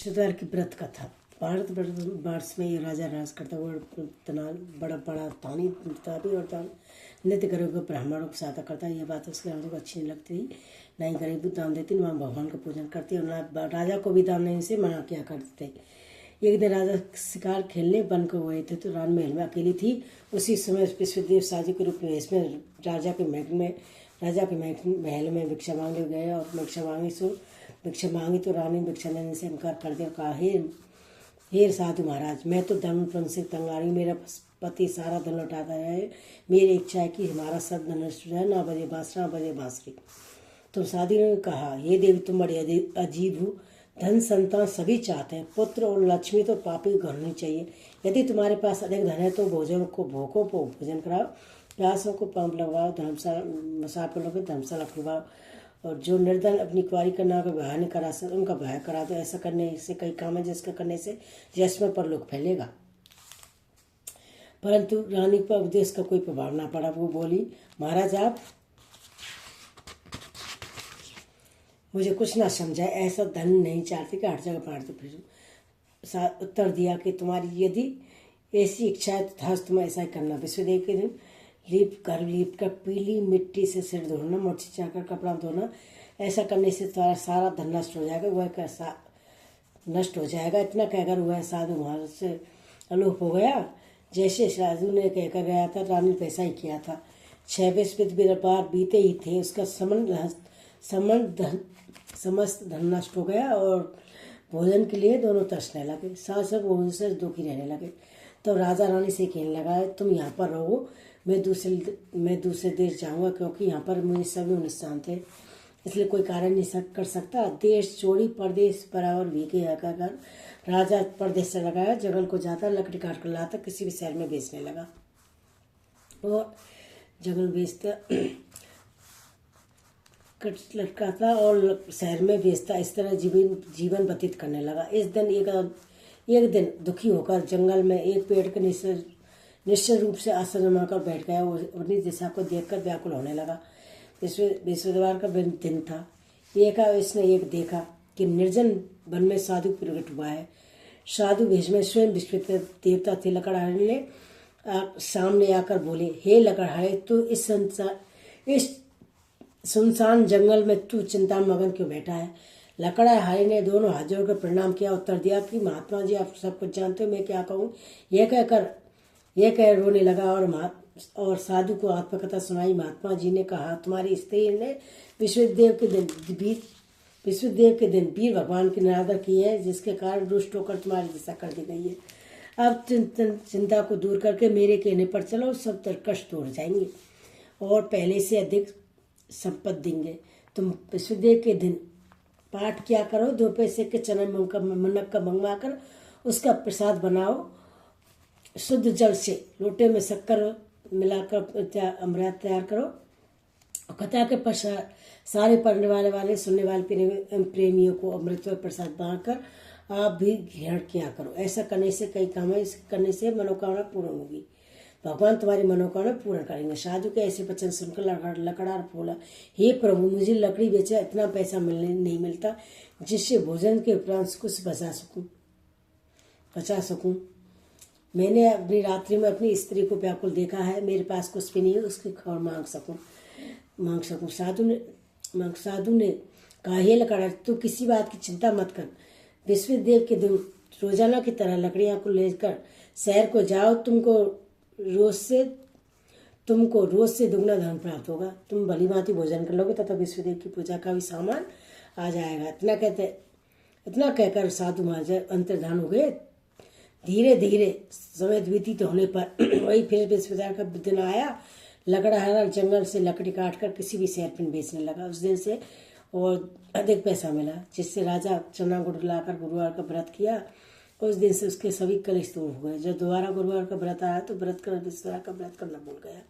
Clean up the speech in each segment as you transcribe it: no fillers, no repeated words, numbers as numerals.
शुद्धार की व्रत कथा। भारत वर्ष में ये राजा राज करता हुआ बड़ा बड़ा तानी ताबी और दान नित्य गरीब को ब्राह्मणों को सहायता करता है। ये बात उसके राजा को अच्छी नहीं लगती थी। ना ही गरीब को दान देती, ना भगवान का पूजन करती और ना राजा को भी दान देने से मना किया करते थे। एक दिन राजा शिकार खेलने वन को गए थे तो रानी महल में अकेली थी। उसी समय विश्वदेव साजी के रूप में इसमें राजा के महल में भिक्षा मांगने गए और भिक्षा मांगी तो रानी भिक्षा लेने से इनकार कर दिया। कहा, हे साधु महाराज, मैं तो धर्मपन से तंग आ रही, मेरा पति सारा धन लौटाता है। मेरी इच्छा है कि हमारा सब धन नष्ट हो जाए, ना बजे बांसुरी। तो साधु ने कहा, हे देवी, तुम बड़ी अजीब हो। धन संतान सभी चाहते हैं, पुत्र और लक्ष्मी तो पापी को घरनी चाहिए। यदि तुम्हारे पास अधिक धन है तो भोजन को भूखों को भोजन कराओ, प्यासों को पंप लगवाओ, मुसाफिरों को धर्मशाला खुलवाओ और जो निर्धन अपनी कुंवारी कन्या का विवाह नहीं करा सकते उनका विवाह करा दो। ऐसा करने से कई काम है जिसका करने से यश में परलोक फैलेगा। परंतु रानी पर उपदेश का कोई प्रभाव ना पड़ा। वो बोली, महाराज आप मुझे कुछ ना समझाए, ऐसा धन नहीं चाहती कि हर जगह बांटते फिर। उत्तर दिया कि तुम्हारी यदि ऐसी इच्छा है तो तुम ऐसा ही करना। विश्वदेव के दिन घर लीप कर पीली मिट्टी से सिर धोना, मोची चाकर कपड़ा धोना। ऐसा करने से तुम्हारा सारा धन नष्ट हो जाएगा। वह कैसा नष्ट हो जाएगा। इतना कहकर वह साधु वहां से अलोप हो गया। जैसे साधु ने कहकर गया था, रानी ने पैसा ही किया था। 6 बार बीते ही थे, उसका समस्त धन नष्ट हो गया और भोजन के लिए दोनों तरसने लगे। शासक भोजन से दुखी रहने लगे। तो राजा रानी से कहने लगा, तुम यहाँ पर रहो, मैं दूसरे देश जाऊंगा, क्योंकि यहाँ पर मुझे सभी अनुष्ठान थे, इसलिए कोई कार्य नहीं कर सकता। देश छोड़ी परदेश बराबर भीगे आकर राजा परदेश से लगाया, जंगल को जाता, लकड़ी काट कर लाता, किसी भी शहर में बेचने लगा और जंगल बेचता लटकाता और शहर में बेचता। इस तरह जीवन व्यतीत करने लगा। एक दिन दुखी होकर जंगल में एक पेड़ के निश्चय रूप से आसन जमाकर बैठ गया। वो अपनी दिशा को देखकर व्याकुल होने लगा। बृहस्पतिवार का दिन था। इसने देखा कि निर्जन वन में साधु प्रकट हुआ है। साधु भेष में स्वयं विश्व देवता थे। लकड़हारे ने सामने आकर बोले, हे लकड़हारे, तू इस सुनसान जंगल में तू चिंता मगन क्यों बैठा है। लकड़हारे ने दोनों हाथ जोड़कर प्रणाम किया। उत्तर दिया कि महात्मा जी, आप सब कुछ जानते हो, मैं क्या कहूँ। यह कह रोने लगा और साधु को आत्मकथा सुनाई। महात्मा जी ने कहा, तुम्हारी स्त्री ने विश्वदेव के दिन वीर भगवान की निरादर की है, जिसके कारण रुष्ट होकर तुम्हारी दिशा कर दी गई है। अब चिंता को दूर करके मेरे कहने पर चलो, सब कष्ट दूर जाएंगे और पहले से अधिक संपत्ति देंगे। तुम विश्वदेव के दिन पाठ किया करो। 2 पैसे के चना मनक का मंगवा कर उसका प्रसाद बनाओ। शुद्ध जल से लोटे में शक्कर मिलाकर अमृत तैयार करो। कथा के पश्चात सारे पढ़ने वाले सुनने वाले प्रेमियों को अमृत प्रसाद बनाकर आप भी ग्रहण किया करो। ऐसा करने से कई काम है, करने से मनोकामना पूर्ण होगी। भगवान तुम्हारी मनोकामना पूर्ण करेंगे। साधु के ऐसे वचन सुनकर लकड़हार बोला, हे प्रभु, मुझे लकड़ी बेचा इतना पैसा नहीं मिलता जिससे भोजन के उपरांत कुछ बचा सकूं। मैंने अपनी रात्रि में अपनी स्त्री को व्याकुल देखा है। मेरे पास कुछ भी नहीं है उसकी खबर मांग सकूं। साधु ने कहा, हे लकड़हार, तू किसी बात की चिंता मत कर। विश्वदेव के दिन रोजाना की तरह लकड़ियां को लेकर शहर को जाओ। तुमको रोज से दुगना धन प्राप्त होगा। तुम भली भांति भोजन कर लोगे तथा विश्वदेव की पूजा का भी सामान आ जाएगा। इतना कहकर साधु महाराज अंतर्धान हो गए। धीरे धीरे समय व्यतीत होने पर वही फिर बृहस्पतिवार का दिन आया। लकड़हारा जंगल से लकड़ी काटकर किसी भी शहर में बेचने लगा। उस दिन से और अधिक पैसा मिला, जिससे राजा चना गुड़ लाकर गुरुवार का व्रत किया। उस दिन से उसके सभी कलेश दूर हो गए। जब दोबारा गुरुवार का व्रत आया तो बृहस्पतिवार का व्रत करना भूल गया।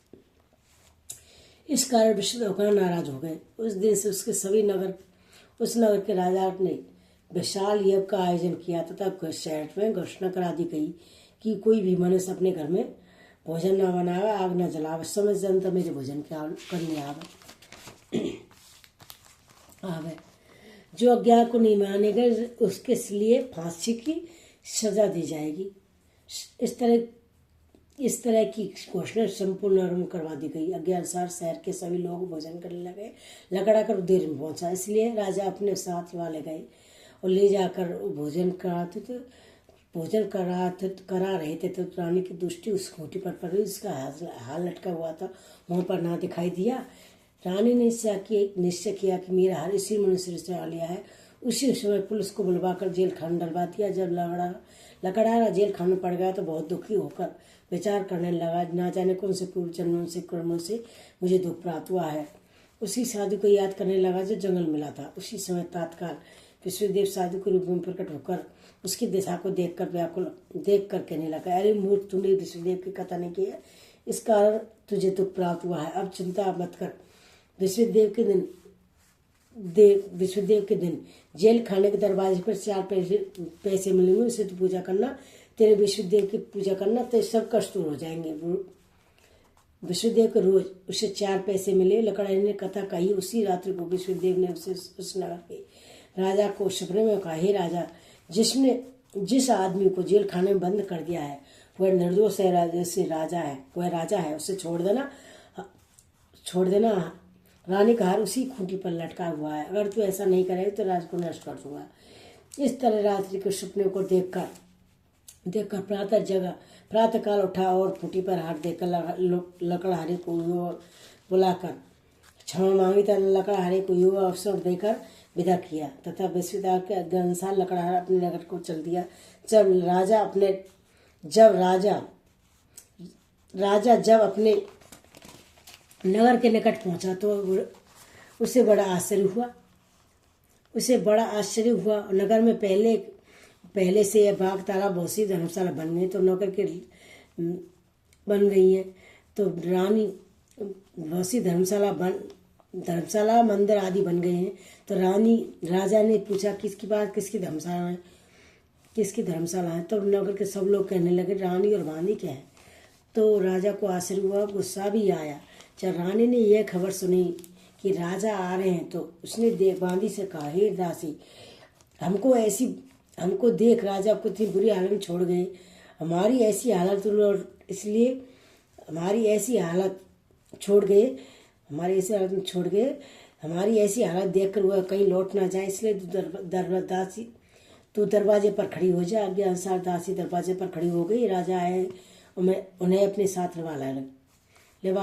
इस कारण विष्णु भगवान नाराज हो गए। उस दिन से उस नगर के राजा ने विशाल यज्ञ का आयोजन किया तथा शहर में घोषणा करा दी गई कि कोई भी मनुष्य अपने घर में भोजन न बनावे, आग न जलावे। समझ जनता मेरे भोजन करने आवे। जो आज्ञा को नहीं मानेगा उसके लिए फांसी की सजा दी जाएगी। इस तरह की घोषणा संपूर्ण आरंभ करवा दी गई। आज्ञा अनुसार शहर के सभी लोग भोजन करने लगे। लकड़ा कर देर में पहुंचा, इसलिए राजा अपने साथ वाले गए और ले जाकर भोजन करा रहे थे तो रानी की दृष्टि उस खूंटी पर पड़ी। उसका हाल लटका हुआ था, वहां पर ना दिखाई दिया। रानी ने निश्चय किया कि मेरा हाल इसी मनुष्य से आ लिया है। उसी समय पुलिस को बुलवाकर जेल खाने डलवा दिया। जब लकड़हारा जेल खाने पड़ गया तो बहुत दुखी होकर विचार करने लगा, ना जाने कौन से पूर्व जन्मों से कर्मों से मुझे दुख प्राप्त हुआ है। उसी साधु को याद करने लगा जो जंगल मिला था। उसी समय तत्काल विश्वदेव साधु के रूप में प्रकट होकर उसकी दिशा को देखकर कहने लगा, अरे मूर्ख, तूने विश्वदेव की कथा नहीं की है, इस कारण तुझे दुख प्राप्त हुआ है। अब चिंता मत कर। विश्वदेव के दिन जेल खाने के दरवाजे पर 4 पैसे मिलेंगे, उसे तो पूजा करना। तेरे विश्वदेव की पूजा करना तो सब कष्ट दूर हो जाएंगे। विश्वदेव को रोज उसे 4 पैसे मिले। लकड़हारे ने कथा कही। उसी रात्रि को विश्वदेव ने उसे उस नगर के राजा को सपने में कहा, हे राजा, जिस आदमी को जेल खाने में बंद कर दिया है वह निर्दोष है, राजा है, उसे छोड़ देना। रानी का हार उसी खूंटी पर लटका हुआ है। अगर तू ऐसा नहीं करेगा तो राज को नष्ट कर दूंगा। इस तरह रात्रि के सपने को देखकर प्रातः काल उठा और खूंटी पर हाथ देकर लकड़हारे को बुलाकर क्षमा मांगी तथा लकड़हारे को युवा अवसर देकर विदा किया तथा विश्वदेव के अनुसार लकड़हारा अपने नगर को चल दिया। जब अपने नगर के निकट पहुंचा तो उसे बड़ा आश्चर्य हुआ। नगर में पहले से यह बाग तालाब बहुत सी धर्मशाला बन गई तो नगर के बन गई है। तो रानी बहुत सी धर्मशाला मंदिर आदि बन गए हैं। तो राजा ने पूछा, किसकी धर्मशाला है? तो नगर के सब लोग कहने लगे, रानी और बांदी क्या है? तो राजा को आश्चर्य हुआ, गुस्सा भी आया। जब रानी ने यह खबर सुनी कि राजा आ रहे हैं तो उसने बांदी से कहा, हे दासी, हमको देख राजा को इतनी बुरी हालत में छोड़ गए। हमारी ऐसी हालत देखकर वह कहीं लौट ना जाए, इसलिए तू दरवाजे पर खड़ी हो जा। आज्ञा अनुसार दासी दरवाजे पर खड़ी हो गई। राजा आए और मैं उन्हें अपने साथ लेवा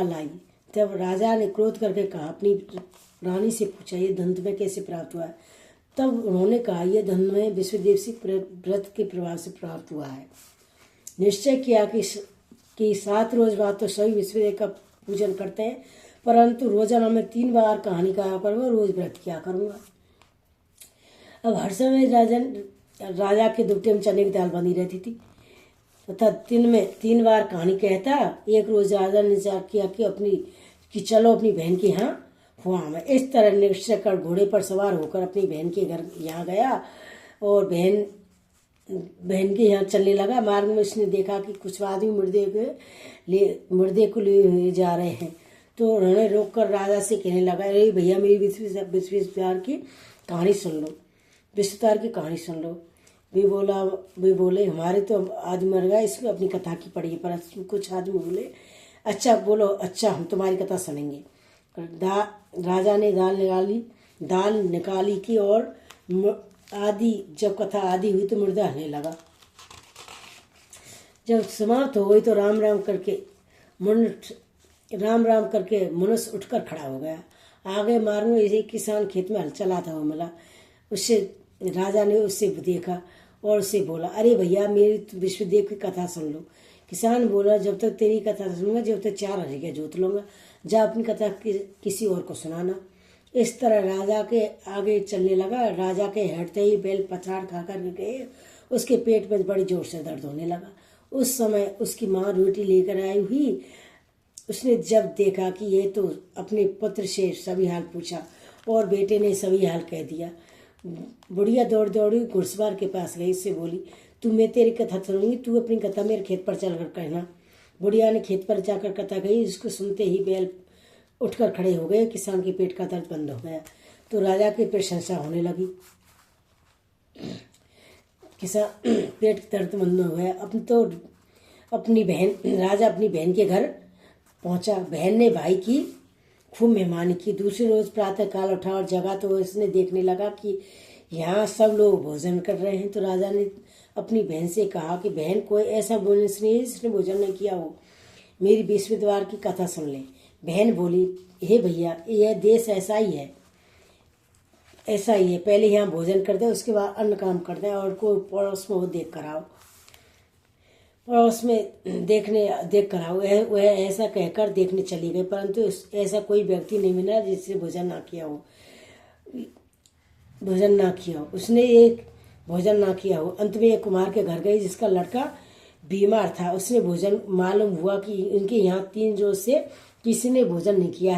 लाई। तब राजा ने क्रोध करके कहा, अपनी रानी से पूछा, ये धन तुम्हें कैसे प्राप्त हुआ है? तब उन्होंने कहा, यह धन में विश्वदेव व्रत के प्रभाव से प्राप्त हुआ है। निश्चय किया कि 7 रोज बाद तो सभी विश्वदेव का पूजन करते हैं, परंतु रोजाना मैं 3 बार कहानी कहा करूँगा, रोज व्रत किया करूँगा। अब हर समय राजा के दुपट्टे में चने की दाल बनी रहती थी तथा 3 बार कहानी कहता। एक रोज राजा ने विचार किया कि चलो अपनी बहन के यहाँ हुआ में। इस तरह निश्चय कर घोड़े पर सवार होकर अपनी बहन के घर यहाँ गया और बहन के यहाँ चलने लगा। मार्ग में उसने देखा कि कुछ आदमी मुर्दे को ले जा रहे हैं। तो उन्होंने रोककर राजा से कहने लगा, अरे भैया, मेरी विश्वार की कहानी सुन लो। वे बोले, हमारे तो आदमी मर गया, इसमें अपनी कथा की पड़ी। पर कुछ आदमी बोले, अच्छा, हम तुम्हारी कथा सुनेंगे। राजा ने दाल निकाली की और जब कथा आदि हुई तो मुर्दा हंसने लगा। जब समाप्त हो गई तो राम राम करके मनुष्य उठकर खड़ा हो गया। आगे मार्ग में एक किसान खेत में हल चलाता हुआ मिला। राजा ने उससे देखा और उससे बोला, अरे भैया, मेरी विश्वदेव की कथा सुन लो। किसान बोला, जब तक तेरी कथा सुनूंगा जब तक 4 हरिया जोत लूंगा। जा अपनी कथा किसी और को सुनाना। इस तरह राजा के आगे चलने लगा। राजा के हटते ही बैल पछाड़ खाकर गए। उसके पेट में बड़ी जोर से दर्द होने लगा। उस समय उसकी माँ रोटी लेकर आई हुई। उसने जब देखा कि ये तो अपने पुत्र से सभी हाल पूछा और बेटे ने सभी हाल कह दिया। बुढ़िया दौड़ी घुड़सवार के पास गई। इससे बोली, मैं तेरी कथा सुनूंगी, तू अपनी कथा मेरे खेत पर चलकर कहना। बुढ़िया ने खेत पर जाकर कथा कही। इसको सुनते ही बैल उठकर खड़े हो गए। किसान के पेट का दर्द बंद हो गया। तो राजा की प्रशंसा होने लगी। पेट दर्द मंद हो गया। राजा अपनी बहन के घर पहुंचा। बहन ने भाई की खूब मेहमानी की। दूसरे रोज प्रातः काल उठा और जगा तो उसने देखने लगा कि यहाँ सब लोग भोजन कर रहे हैं। तो राजा ने अपनी बहन से कहा कि बहन, कोई ऐसा भोजन नहीं जिसने भोजन नहीं किया हो, मेरी 20वें द्वार की कथा सुन ले। बहन बोली, हे भैया, यह देश ऐसा ही है। पहले यहाँ भोजन करते हैं, उसके बाद अन्य काम करते हैं, और कोई पड़ोस में वो देख कर आओ, पड़ोस में देख कर आओ। वह ऐसा कहकर देखने चली गई, परंतु ऐसा कोई व्यक्ति नहीं मिला जिससे भोजन ना किया हो। उसने एक भोजन ना किया हो। अंत में एक कुमार के घर गई जिसका लड़का बीमार था। उसने भोजन मालूम हुआ कि उनके यहाँ 3 रोज से किसी ने भोजन नहीं किया।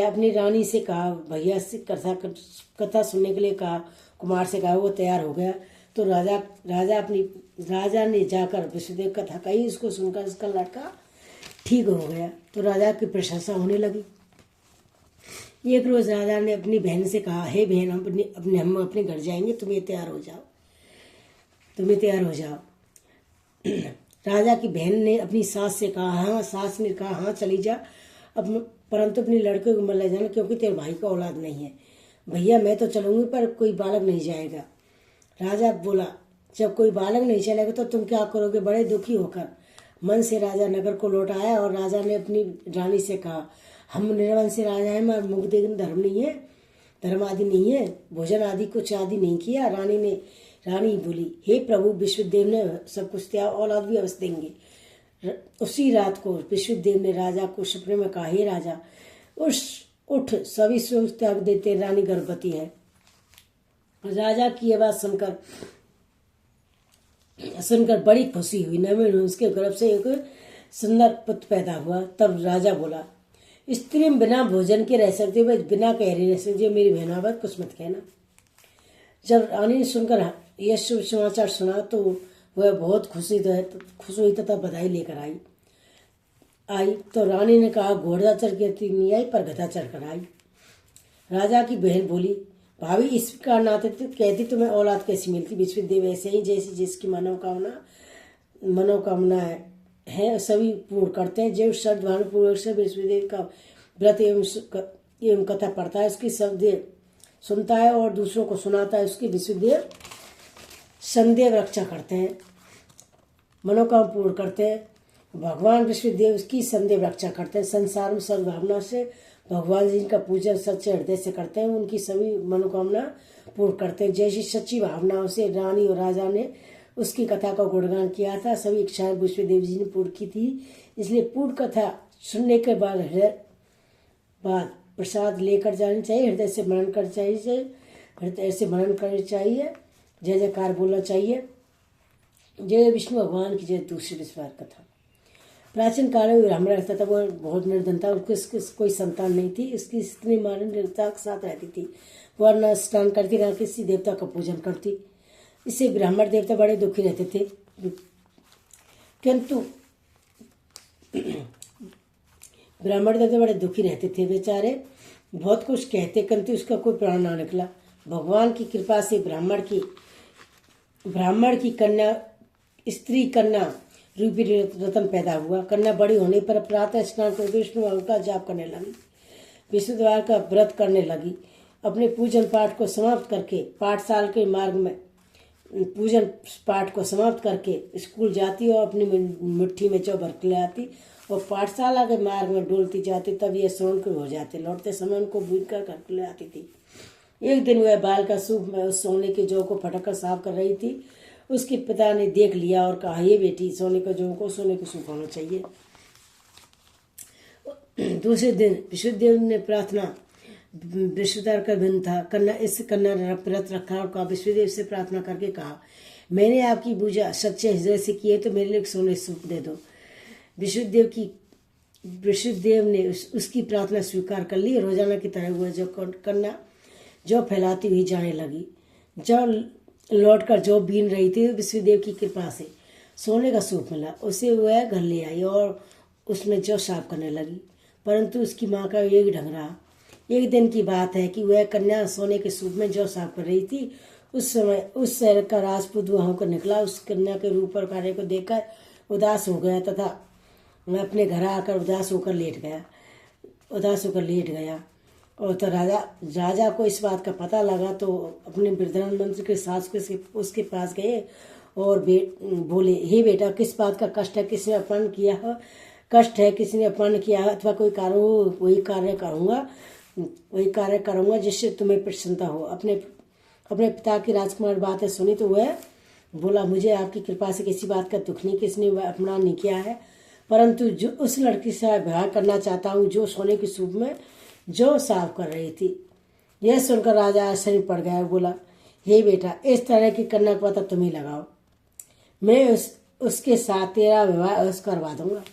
अपनी रानी से कहा, भैया से कथा सुनने के लिए कहा। कुमार से कहा, वो तैयार हो गया। तो राजा ने जाकर विष्णुदेव कथा कही। उसको सुनकर उसका लड़का ठीक हो गया। तो राजा की प्रशंसा होने लगी। एक रोज राजा ने अपनी बहन से कहा, हे बहन, हम अपने घर जाएंगे, तुम्हें तैयार हो जाओ। राजा की बहन ने अपनी सास से कहा। सास ने कहा, हाँ चली जा, परंतु अपने लड़के को मत ले जाना, क्योंकि तेरे भाई का औलाद नहीं है। भैया, मैं तो चलूंगी, पर कोई बालक नहीं जाएगा। राजा बोला, जब कोई बालक नहीं चलेगा तो तुम क्या करोगे? बड़े दुखी होकर मन से राजा नगर को लौट आया। और राजा ने अपनी रानी से कहा, हम निर्वंश राजा हैं, मगर मुख धर्म आदि नहीं है, भोजन आदि कुछ आदि नहीं किया। रानी बोली, हे प्रभु, विश्वदेव ने सब कुछ त्याग, औलाद भी अवश्य देंगे। उसी रात को विश्वदेव ने राजा को सपने में कहा, हे राजा, उठ, सभी सुख त्याग देते, रानी गर्भवती है। राजा की यह बात सुनकर बड़ी खुशी हुई। नवीन उसके गर्भ से एक सुंदर पुत्र पैदा हुआ। तब राजा बोला, स्त्री बिना भोजन के रह सकती है, बिना कह रही रह सकती है, मेरी बहना कुछ मत कहना। जब रानी ने सुनकर यह शुभ समाचार सुना तो वह बहुत खुश हुई तथा बधाई लेकर आई। तो रानी ने कहा, घोड़ा चढ़ के नहीं आई, पर गधा चढ़ कर आई। राजा की बहन बोली, भाभी, इस प्रकार नाते कहती तुम्हें औलाद कैसी मिलती? विश्वदेव ऐसे ही जैसी जिसकी मनोकामना है सभी पूर्ण करते हैं। जो श्रद्धापूर्वक से विश्वदेव का व्रत एवं कथा पढ़ता है, उसकी शब्द सुनता है और दूसरों को सुनाता है, उसकी विश्वदेव संदेव रक्षा करते हैं, मनोकामना पूर्ण करते हैं। भगवान विश्वदेव उसकी संदेव रक्षा करते हैं। संसार में सर्वभावना से भगवान जी का पूजन सच्चे हृदय से करते हैं, उनकी सभी मनोकामना पूर्ण करते हैं। जैसी सच्ची भावनाओं से रानी और राजा ने उसकी कथा का गुणगान किया था, सभी इच्छाएं विश्वदेव जी ने पूर्ण की थी। इसलिए पूर्ण कथा सुनने के बाद प्रसाद लेकर जानी चाहिए, हृदय से मनन करना चाहिए, जय जयकार बोलना चाहिए। जय विष्णु भगवान की जय। दूसरी विस्तार कथा। प्राचीन काल में ब्राह्मण रहता था, वो बहुत निर्धन था, उसकी कोई संतान नहीं थी। उसकी स्त्री निर्धनता के साथ रहती थी। वह न स्नान करती, न किसी देवता का पूजन करती। इससे ब्राह्मण देवता बड़े दुखी रहते थे। किंतु ब्राह्मण देवता बड़े दुखी रहते थे, बेचारे बहुत कुछ कहते, किंतु उसका कोई प्राण ना निकला। भगवान की कृपा से ब्राह्मण की स्त्री कन्या रूपी रतन पैदा हुआ। कन्या बड़ी होने पर प्रातः स्नान कर विष्णु भगवान का जाप करने लगी, विष्णु द्वार का व्रत करने लगी। अपने पूजन पाठ को समाप्त करके पाठशाला के मार्ग में पूजन पाठ को समाप्त करके स्कूल जाती और अपनी मुट्ठी में जौ भर के ले आती और पाठशाला के मार्ग में डोलती जाती। तब ये सोन के हो जाते। लौटते समय उनको भून कर घर को ले आती थी। एक दिन वह बाल का सूप में उस सोने के जौ को फटक कर साफ कर रही थी। उसके पिता ने देख लिया और कहा, ये बेटी, सोने के जौ को सोने को सूप होना चाहिए। दूसरे दिन विश्वदेव ने प्रार्थना विश्वदार का दिन था। कन्या व्रत रखा और कहा, विश्वदेव से प्रार्थना करके कहा, मैंने आपकी पूजा सच्चे हृदय से की है, तो मेरे लिए सोने सूप दे दो। विश्वदेव ने उसकी प्रार्थना स्वीकार कर ली। रोजाना की तरह हुआ जो कन्या जो फैलाती हुई जाने लगी। जब लौटकर जो बीन रही थी, विश्वदेव की कृपा से सोने का सूप मिला। उसे वह घर ले आई और उसमें जौ साफ करने लगी। परंतु उसकी माँ का एक ढंग रहा। एक दिन की बात है कि वह कन्या सोने के सूप में जौ साफ कर रही थी। उस समय उस शहर का राजपूत वहां को निकला। उस कन्या के रूप और कार्य को देखकर उदास हो गया तथा मैं अपने घर आकर उदास होकर लेट गया। और तो राजा को इस बात का पता लगा तो अपने प्रधानमंत्री के सास उसके पास गए और बोले, हे बेटा, किस बात का कष्ट है, किसने अपमान किया है, किसने अपमान किया है अथवा कोई कार्य हो, वही कार्य करूँगा जिससे तुम्हें प्रसन्नता हो। अपने पिता की राजकुमार बातें सुनी तो वह बोला, मुझे आपकी कृपा से किसी बात का दुख नहीं, किसने अपमान नहीं किया है, परंतु जो उस लड़की से विवाह करना चाहता हूँ जो सोने की सूप में जो साफ कर रही थी। यह सुनकर राजा आश्चर्य पड़ गया। बोला, हे बेटा, इस तरह की कन्या का पता तुम ही लगाओ, मैं उसके साथ तेरा विवाह करवा दूंगा।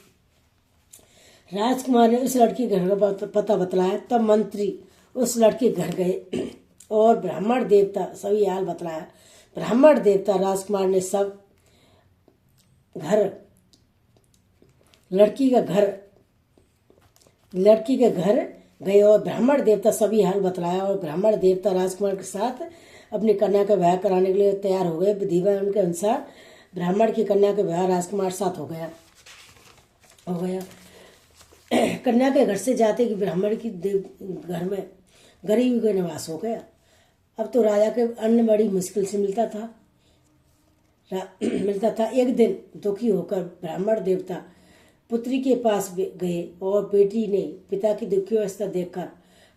राजकुमार ने उस लड़की के घर का पता बतलाया। तब मंत्री उस लड़के के घर गए और ब्राह्मण देवता सभी हाल बतलाया। ब्राह्मण देवता राजकुमार ने सब लड़की के घर गए और ब्राह्मण देवता सभी हाल बतलाया। और ब्राह्मण देवता राजकुमार के साथ अपनी कन्या का विवाह कराने के लिए तैयार हो गए। विधिवन के अनुसार ब्राह्मण की कन्या का विवाह राजकुमार साथ हो गया। कन्या के घर से जाते कि ब्राह्मण की घर में गरीबी का निवास हो गया। अब तो राजा के अन्न बड़ी मुश्किल से मिलता था। एक दिन दुखी होकर ब्राह्मण देवता पुत्री के पास गए और बेटी ने पिता की दुखी अवस्था देखकर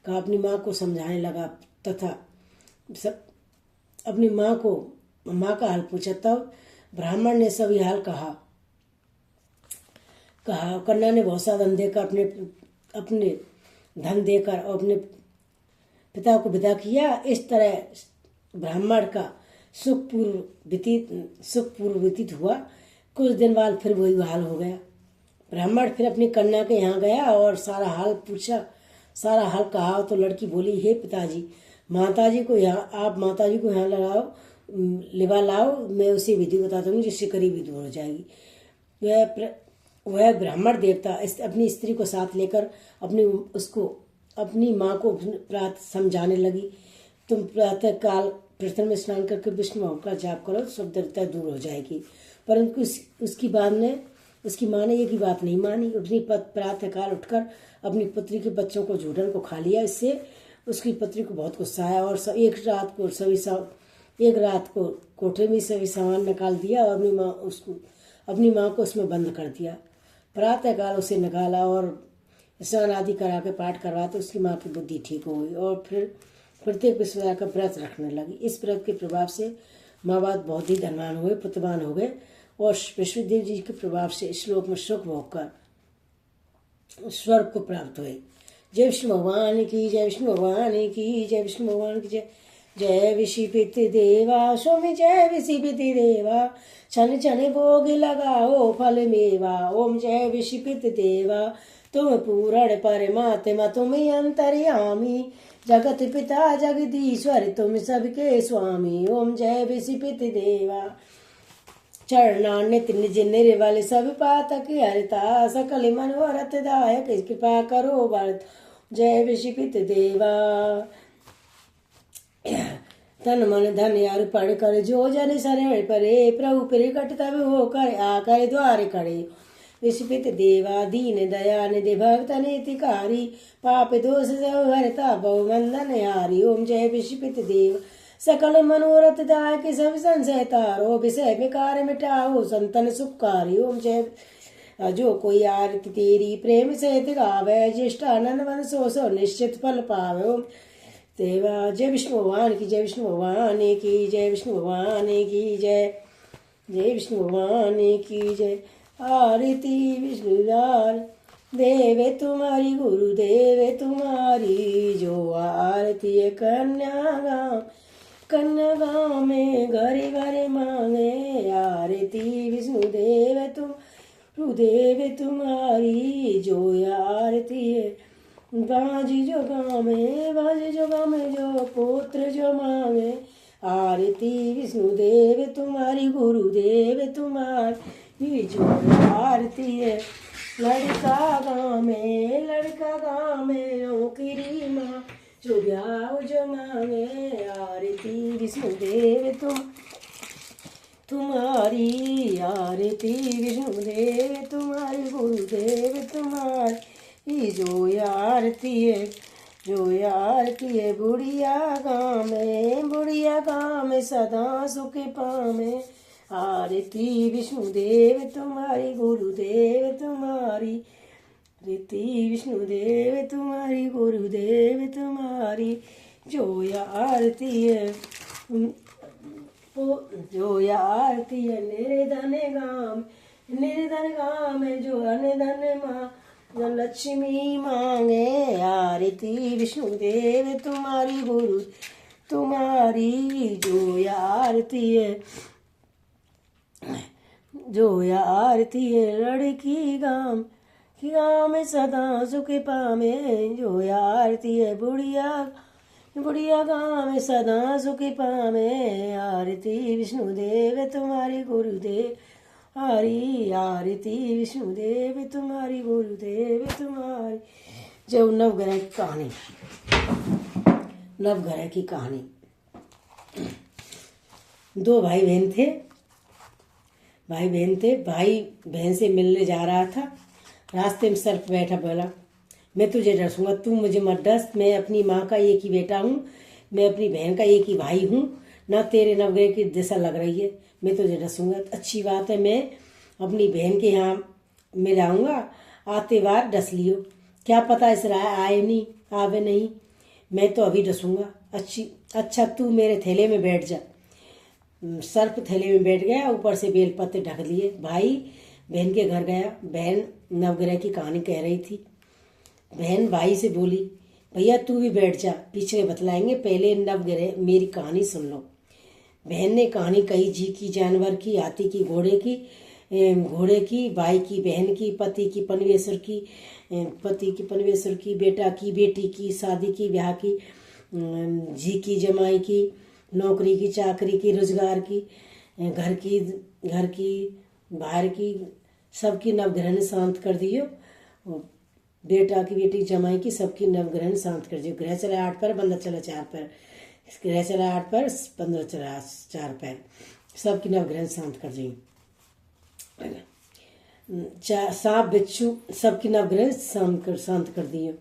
कहा अपनी माँ को समझाने लगा तथा अपनी माँ का हाल पूछा। तब ब्राह्मण ने सभी हाल कहा। कन्या ने बहुत सा धन देकर अपने धन देकर और अपने पिता को विदा किया। इस तरह ब्राह्मण का सुखपूर्व व्यतीत हुआ। कुछ दिन बाद फिर वही हाल हो गया। ब्राह्मण फिर अपनी कन्या के यहाँ गया और सारा हाल कहा तो लड़की बोली, हे पिताजी, माताजी को यहाँ लिवा लाओ, मैं उसे विधि बता दूंगी जिससे गरीबी दूर हो जाएगी। वह ब्राह्मण देवता अपनी स्त्री को साथ लेकर अपनी माँ को प्रातः समझाने लगी, तुम प्रातः काल प्रथम में स्नान करके विष्णु भगवान का जाप करो, सब दरिद्रता दूर हो जाएगी। परंतु उसकी माँ ने एक ही बात नहीं मानी। अपनी प्रातः काल उठकर अपनी पुत्री के बच्चों को झूठन को खा लिया। इससे उसकी पुत्री को बहुत गुस्सा आया और एक रात को कोठे में सभी सामान निकाल दिया और अपनी माँ को उसमें बंद कर दिया। प्रातः काल उसे निकाला और स्नान आदि करा के पाठ करवा तो उसकी माँ की बुद्धि ठीक हो गई और फिर प्रत्येक विश्ववार का व्रत रखने लगी। इस व्रत के प्रभाव से माँ बाप बहुत ही धनवान हुए, पुत्रवान हो गए और विष्णुदेव जी के प्रभाव से इस श्लोक में सुख भोग कर स्वर्ग को प्राप्त हुए। जय विष्णु भगवान की जय, विष्णु भगवान की जय, विष्णु भगवान की जय। जय विषिपित देवा स्वामी, जय विषिपित देवा, छन छन भोग लगाओ फल मेवा। ओम जय विषिपित देवा, तुम पूर्ण परमात्मा, तुम अंतर्यामी, जगत पिता जगदीश्वर, तुम सबके स्वामी। ओम जय विषिपित देवा, चरणान्य निज निर्बल सब पातक हरिता, सकल मनोरथ दायक कृपा करो भरत। जय विषिपित देवा, तन मन धन अर्पण कर जो जन शरण परे, प्रभु प्रकट तब होकर आकर द्वार खड़े। विषिपित देवा, दीन दया निधि भक्त नीतिकारी, पाप दोष सब हरता बहुमंदन हारी। ओम जय विषिपित देव, सकल मनोरथ दायक सब संशय तारो, विषय विकार मिटाओ संतन सुखकारी। ओम जय, जो कोई आरती तेरी प्रेम से गावे, ज्येष्ठानंद मन सो निश्चित फल पावे। ओम देवा, जय विष्णु भगवान की जय, विष्णु भगवान की जय, विष्णु भगवान की जय, जय विष्णु भगवान की जय। आरती विष्णुदार देवे तुम्हारी, गुरुदेव तुम्हारी, जो आरती कन्या गाँव में घरे घरे मांगे। आरती विष्णुदेव तुम गुरुदेव तुम्हारी, जो आरती है बाजी जो गाँव में जो पुत्र जो मांगे। आरती विष्णुदेव तुम्हारी, गुरुदेव तुम्हारी, जो आरती है लड़का गाँव में नौकरी माँ जो ब्याह जो मांगे आरती विष्णुदेव तुम्हारी आरती विष्णुदेव तुम्हारी गुरुदेव तुम्हारी जो आरती है बुढ़िया गाँव में सदा सुख पावे आरती विष्णुदेव तुम्हारी गुरुदेव तुम्हारी रीति विष्णुदेव तुम्हारी गुरुदेव तुम्हारी जो आरती है निर्धन गाँव में जो अनधन माँ लक्ष्मी मांगे आरती विष्णुदेव तुम्हारी गुरु तुम्हारी जो आरती है लड़की गाँव में सदा सुख पावे जो आरती है बुढ़िया गाँव में सदा सुख पावे आरती विष्णुदेव तुम्हारी गुरुदेव आरती विष्णुदेव तुम्हारी गुरुदेव तुम्हारी। जो नवग्रह की कहानी। दो भाई भाई बहन से मिलने जा रहा था। रास्ते में सर्प बैठा बोला, मैं तुझे डसूंगा, तू मुझे मत डस। मैं अपनी माँ का एक ही बेटा हूँ, मैं अपनी बहन का एक ही भाई हूँ, ना तेरे नवग्रह की दिशा लग रही है, मैं तुझे डसूंगा। अच्छी बात है, मैं अपनी बहन के यहाँ मिल आऊँगा, आते बार डस लियो, क्या पता इस आए नहीं आवे नहीं, मैं तो अभी डसूंगा। अच्छा तू मेरे थैले में बैठ जा। सर्प थैले में बैठ गया, ऊपर से बेल पत्ते ढक लिए। भाई बहन के घर गया। बहन नवग्रह की कहानी कह रही थी। बहन भाई से बोली, भैया तू भी बैठ जा, पीछे बतलाएंगे, पहले नवग्रह मेरी कहानी सुन लो। बहन ने कहानी कही, जी की, जानवर की, हाथी की, घोड़े की, भाई की, बहन की, पति की, परमेश्वर की, बेटा की, बेटी की, शादी की, ब्याह की, जी की, जमाई की, नौकरी की, चाकरी की, रोजगार की, घर की बाहर की, सबकी नवग्रहण शांत कर दियो। बेटा की, बेटी, जमाई की, सबकी नवग्रहण शांत कर दियो। ग्रह चला 8 पैर, बंदा चला 4 पैर, ग्रह चला 8 पैर, बंदा चला 4 पैर, सबकी नवग्रहण शांत कर दियो। सांप बिच्छू सबकी नवग्रहण शांत कर दियो।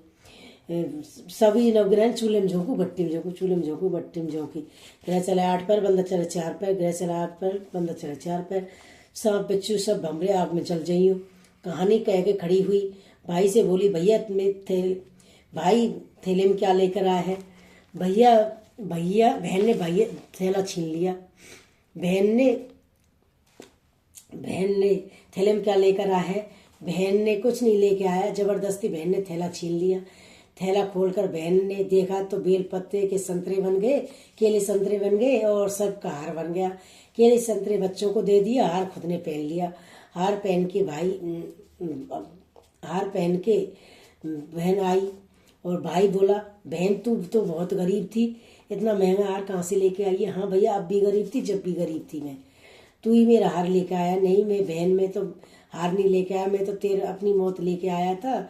सभी नवग्रहण चूल्हे में झोंकू, भट्टी में झोंकू, चूल्हे में झोंकू, भट्टी में झोंकी। ग्रह चला 8 पैर, बंदा चला 4 पैर, ग्रह चला 8 पैर, बंदा चला 4 पैर, सांप बिच्छू सब भमरे आग में जल जाइयो। कहानी कह के खड़ी हुई, भाई से बोली, भैया भाई थैले में क्या लेकर आया है? बहन ने थैला छीन लिया। बहन ने थैले में क्या लेकर आया है? बहन ने कुछ नहीं लेके आया, जबरदस्ती बहन ने थैला छीन लिया। थैला खोलकर बहन ने देखा तो बेल पत्ते के संतरे बन गए, केले संतरे बन गए और सब का हार बन गया। केले संतरे बच्चों को दे दिया, हार खुद ने पहन लिया। हार पहन के बहन आई और भाई बोला, बहन तू तो बहुत गरीब थी, इतना महंगा हार कहाँ से लेके आई है? हाँ भैया, अब भी गरीब थी, जब भी गरीब थी मैं, तू ही मेरा हार लेके आया। नहीं, मैं बहन में तो हार नहीं लेके आया, मैं तो अपनी मौत लेके आया था।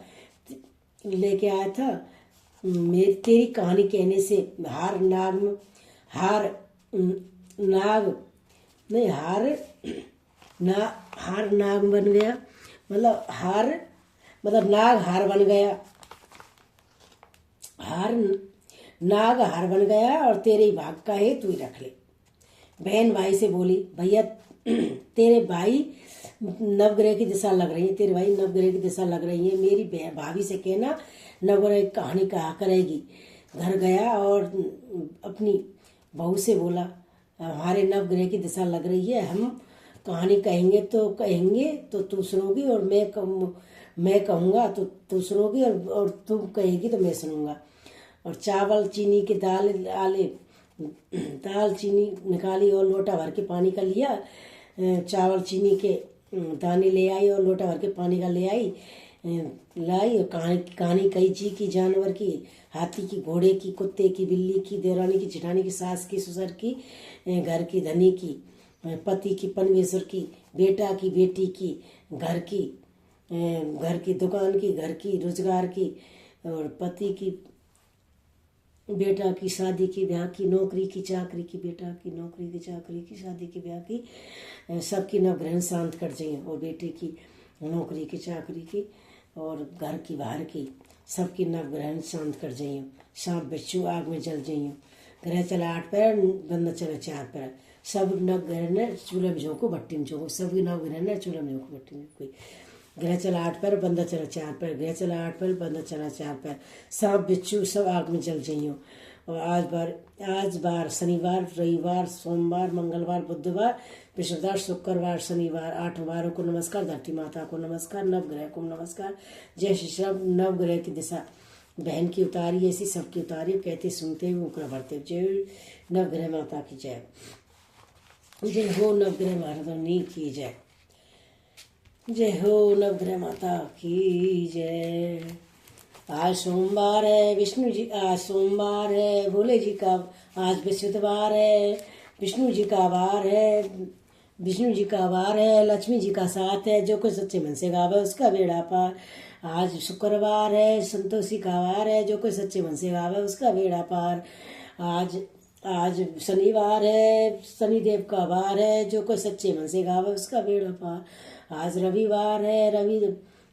तेरी कहानी कहने से हार नाग बन गया, मतलब नाग हार बन गया, नाग हार बन गया और तेरे भाग का है, तू ही रख ले। बहन भाई से बोली, भैया तेरे भाई नवग्रह की दिशा लग रही है, तेरे भाई नवग्रह की दिशा लग रही है, मेरी भाभी से कहना नवग्रह की कहानी कहा करेगी। घर गया और अपनी बहू से बोला, हमारे नवग्रह की दिशा लग रही है, हम कहानी कहेंगे तो तू सुनोगी और मैं कहूँगा तो तू सुनोगी और तू कहेगी तो मैं सुनूंगा। और चावल चीनी के दाल चीनी निकाली और लोटा भर के पानी का लिया। चावल चीनी के दाने ले आई और लोटा भर के पानी का ले आई लाई। कहानी कही, जी की, जानवर की, हाथी की, घोड़े की, कुत्ते की, बिल्ली की, देवरानी की, जेठानी की, सास की, ससुर की, घर की, धनी की, पति की, परमेश्वर की, बेटा की, बेटी की, घर की, घर की, दुकान की, घर की, रोजगार की, और पति की, बेटा की, शादी की, ब्याह की, नौकरी की, चाकरी की, बेटा की, नौकरी की, चाकरी की, शादी की, ब्याह की, सबकी नवग्रहण शांत कर जाइए। और बेटे की, नौकरी की, चाकरी की, और घर की, बाहर की, सबकी नवग्रहण शांत कर जाइए। सांप बिच्छू आग में जल जाइए। ग्रह चला 8 पैर, बंदा चला 4 पैर, सब नवग्रह चूल्हे में झोंको, भट्टी में झोंको, सभी नवग्रह चूल्हे में झोंको, भट्टी में कोई। ग्रह चला 8 पैर, बंदा चला 4 पैर, ग्रह चला 8 पैर, बंदा चला 4 पैर, सांप बिच्छू सब आग में जल जाइए। और आज बार शनिवार, रविवार, सोमवार, मंगलवार, बुधवार, बृहस्पतिवार, शुक्रवार, शनिवार, 8 वारों को नमस्कार, धरती माता को नमस्कार, नवग्रह को नमस्कार। जय श्री श्याम। नवग्रह की दिशा बहन की उतारी, ऐसी सबकी उतारी, कहते सुनते हुए मुकरा भरते। जय नवग्रह माता की जय। जय हो नवग्रह महारानी की जय। जय हो नवग्रह माता की जय। आज सोमवार है, विष्णु जी, आज सोमवार है, भोले जी का, आज बृहस्पतिवार है, विष्णु जी का वार है, विष्णु जी का वार है, लक्ष्मी जी का साथ है, जो कोई सच्चे मन से गावे उसका बेड़ा पार। आज शुक्रवार है, संतोषी का वार है, जो कोई सच्चे मन से गावे उसका बेड़ा पार। आज शनिवार है, शनिदेव का वार है, जो कोई सच्चे मन से गावे उसका बेड़ा पार। आज रविवार है,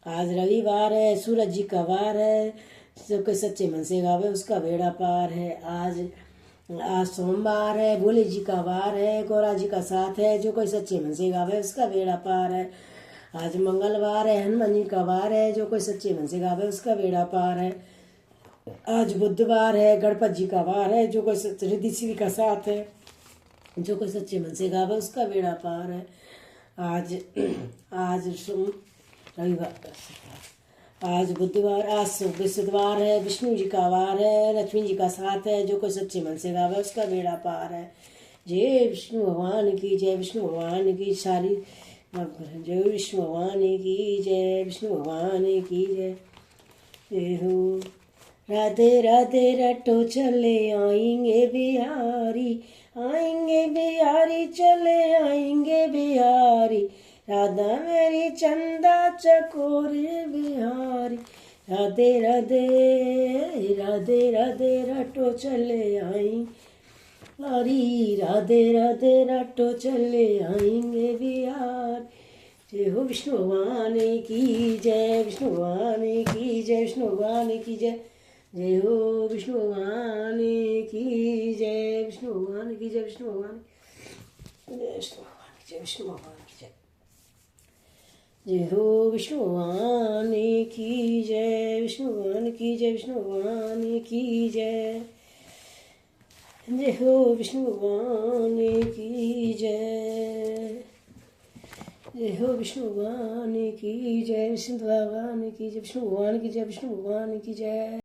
आज रविवार है, सूरज जी का वार है, जो कोई सच्चे मन से गावे उसका बेड़ा पार है। आज सोमवार है, भोले जी का वार है, गौरा जी का साथ है, जो कोई सच्चे मन से गावे उसका बेड़ा पार है। आज मंगलवार है, हनुमान जी का वार है, जो कोई सच्चे मन से गावे उसका बेड़ा पार है। आज बुधवार है, गणपति जी का वार है, जो कोई रिद्धि सिद्धि का साथ है, जो कोई सच्चे मन से गावे उसका बेड़ा पार है। आज बुधवार, आज बृहस्पतिवार है, विष्णु जी का वार है, लक्ष्मी जी का साथ है, जो कोई सच्चे मन से गावे उसका बेड़ा पार है। जय विष्णु भगवान की जय। विष्णु भगवान की सारी जय। विष्णु भगवान की जय। विष्णु भगवान की जय। जय हो। राधे राधे रटो चले आएंगे बिहारी, आएंगे बिहारी, चले आएंगे बिहारी, राधा मेरी चंदा चकोरे बिहारी। राधे राधे राधे राधे रटो चले आई हरी, राधे राधे रटो चले आएंगे बिहार। जय हो विष्णु भगवान की जय। विष्णु भगवान की जय। विष्णु भगवान की जय। जय हो विष्णु भगवान की जय। विष्णु भगवान की जय। विष्णु भगवान जय। विष्णु भगवान की जय। विष्णु भगवान की जय। जय हो विष्णु भगवान की जय। विष्णु भगवान की जय। विष्णु भगवान की जय। जय हो विष्णु भगवान की जय। जय हो विष्णु भगवान की जय। विष्णु भगवान की जय। विष्णु भगवान की जय। विष्णु भगवान की जय।